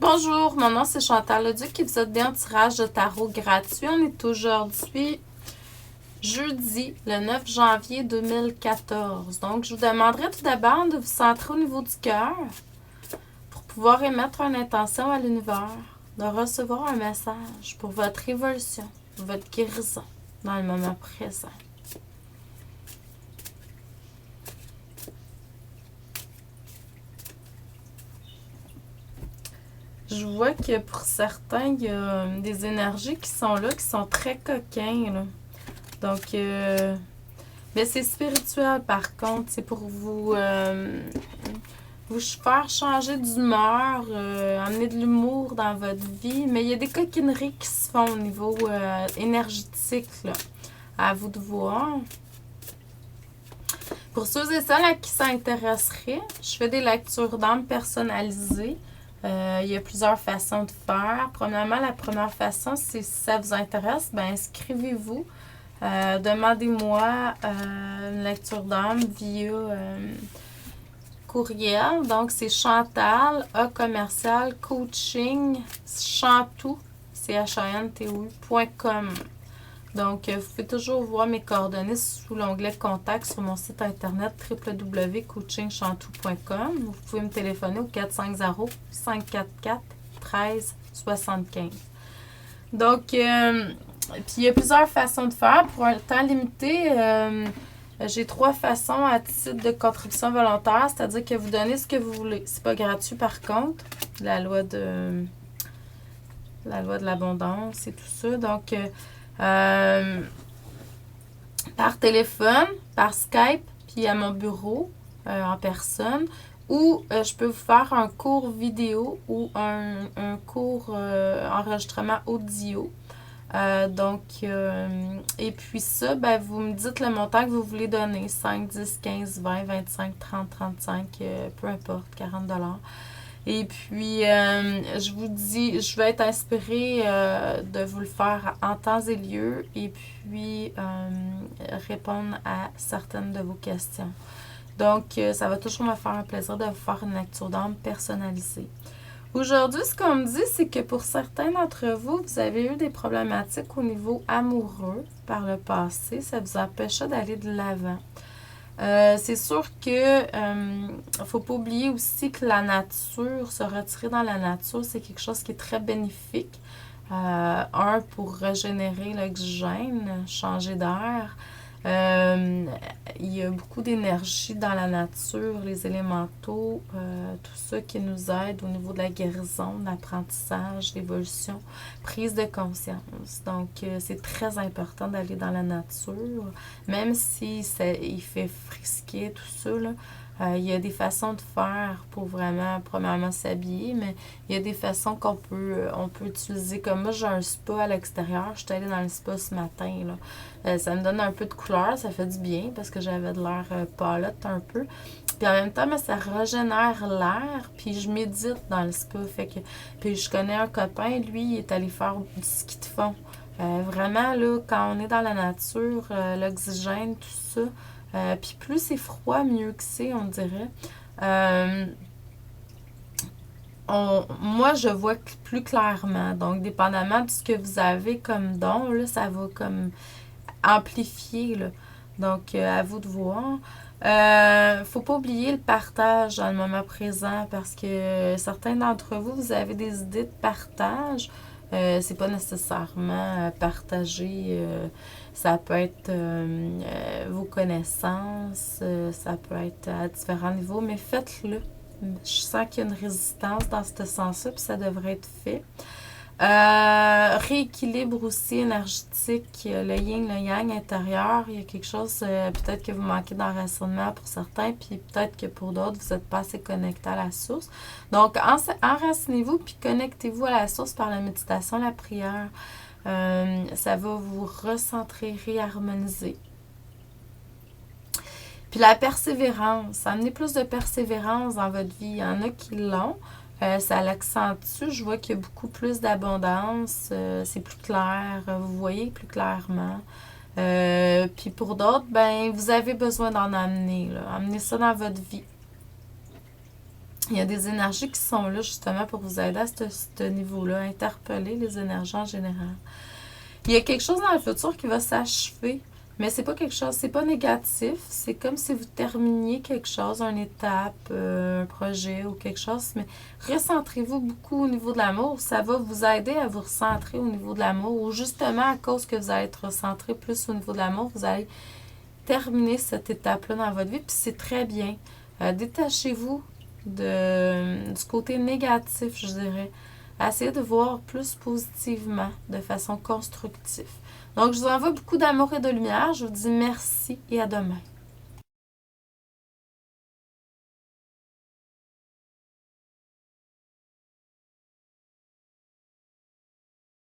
Bonjour, mon nom c'est Chantal Leduc qui vous a donné un tirage de tarot gratuit. On est aujourd'hui jeudi, le 9 janvier 2014. Donc, je vous demanderai tout d'abord de vous centrer au niveau du cœur pour pouvoir émettre une intention à l'univers, de recevoir un message pour votre évolution, votre guérison dans le moment présent. Je vois que pour certains, il y a des énergies qui sont là, qui sont très coquins, là. Donc, mais c'est spirituel par contre. C'est pour vous faire changer d'humeur, amener de l'humour dans votre vie. Mais il y a des coquineries qui se font au niveau énergétique, là. À vous de voir. Pour ceux et celles à qui ça intéresserait, je fais des lectures d'âme personnalisées. Il y a plusieurs façons de faire. Premièrement, la première façon, c'est si ça vous intéresse, ben inscrivez-vous. Demandez-moi une lecture d'âme via courriel. Donc, c'est Chantal, A commercial, coaching, chantou, chantou.com. Donc, vous pouvez toujours voir mes coordonnées sous l'onglet Contact sur mon site internet www.coachingchantou.com. Vous pouvez me téléphoner au 450-544-1375. Donc, puis il y a plusieurs façons de faire. Pour un temps limité, j'ai 3 façons à titre de contribution volontaire, c'est-à-dire que vous donnez ce que vous voulez. C'est pas gratuit par contre, la loi de l'abondance et tout ça. Donc, par téléphone, par Skype, puis à mon bureau en personne, ou je peux vous faire un cours vidéo ou un cours enregistrement audio. Et puis ça, ben, vous me dites le montant que vous voulez donner, 5, 10, 15, 20, 25, 30, 35, peu importe, 40 $. Et puis, je vous dis, je vais être inspirée de vous le faire en temps et lieu et puis répondre à certaines de vos questions. Donc, ça va toujours me faire un plaisir de vous faire une lecture d'âme personnalisée. Aujourd'hui, ce qu'on me dit, c'est que pour certains d'entre vous, vous avez eu des problématiques au niveau amoureux par le passé. Ça vous empêchait d'aller de l'avant. C'est sûr que faut pas oublier aussi que la nature, se retirer dans la nature, c'est quelque chose qui est très bénéfique. Pour régénérer l'oxygène, changer d'air. Il y a beaucoup d'énergie dans la nature, les élémentaux, tout ça qui nous aide au niveau de la guérison, de l'apprentissage, l'évolution, prise de conscience. Donc, c'est très important d'aller dans la nature, même si il fait frisquer, tout ça, là. Il y a des façons de faire pour vraiment, premièrement, s'habiller, mais il y a des façons on peut utiliser. Comme moi, j'ai un spa à l'extérieur. Je suis allée dans le spa ce matin, là. Ça me donne un peu de couleur, ça fait du bien parce que j'avais de l'air pâlotte un peu. Puis en même temps, mais ça régénère l'air, puis je médite dans le spa. Puis je connais un copain, lui, il est allé faire du ski de fond. Vraiment, là, quand on est dans la nature, l'oxygène, tout ça, puis plus c'est froid, mieux que c'est, on dirait. Moi, je vois plus clairement. Donc, dépendamment de ce que vous avez comme don, là, ça va comme amplifier, là. Donc, à vous de voir. Faut pas oublier le partage dans le moment présent parce que certains d'entre vous, vous avez des idées de partage. C'est pas nécessairement partager. Ça peut être vos connaissances. Ça peut être à différents niveaux, mais faites-le. Je sens qu'il y a une résistance dans ce sens-là, puis ça devrait être fait. Rééquilibre aussi énergétique, le yin, le yang intérieur. Il y a quelque chose, peut-être que vous manquez d'enracinement pour certains, puis peut-être que pour d'autres, vous n'êtes pas assez connecté à la source. Donc, enracinez-vous, puis connectez-vous à la source par la méditation, la prière. Ça va vous recentrer, réharmoniser. Puis la persévérance, amener plus de persévérance dans votre vie. Il y en a qui l'ont. Ça l'accentue. Je vois qu'il y a beaucoup plus d'abondance. C'est plus clair. Vous voyez plus clairement. Puis pour d'autres, ben vous avez besoin d'en amener. Là. Amenez ça dans votre vie. Il y a des énergies qui sont là justement pour vous aider à ce niveau-là, à interpeller les énergies en général. Il y a quelque chose dans le futur qui va s'achever, mais c'est pas quelque chose, c'est pas négatif. C'est comme si vous terminiez quelque chose, une étape, un projet ou quelque chose, mais recentrez-vous beaucoup au niveau de l'amour. Ça va vous aider à vous recentrer au niveau de l'amour, ou justement à cause que vous allez être recentré plus au niveau de l'amour, vous allez terminer cette étape-là dans votre vie, puis c'est très bien. Détachez-vous du côté négatif, je dirais. Essayez de voir plus positivement, de façon constructive. Donc, je vous envoie beaucoup d'amour et de lumière. Je vous dis merci et à demain.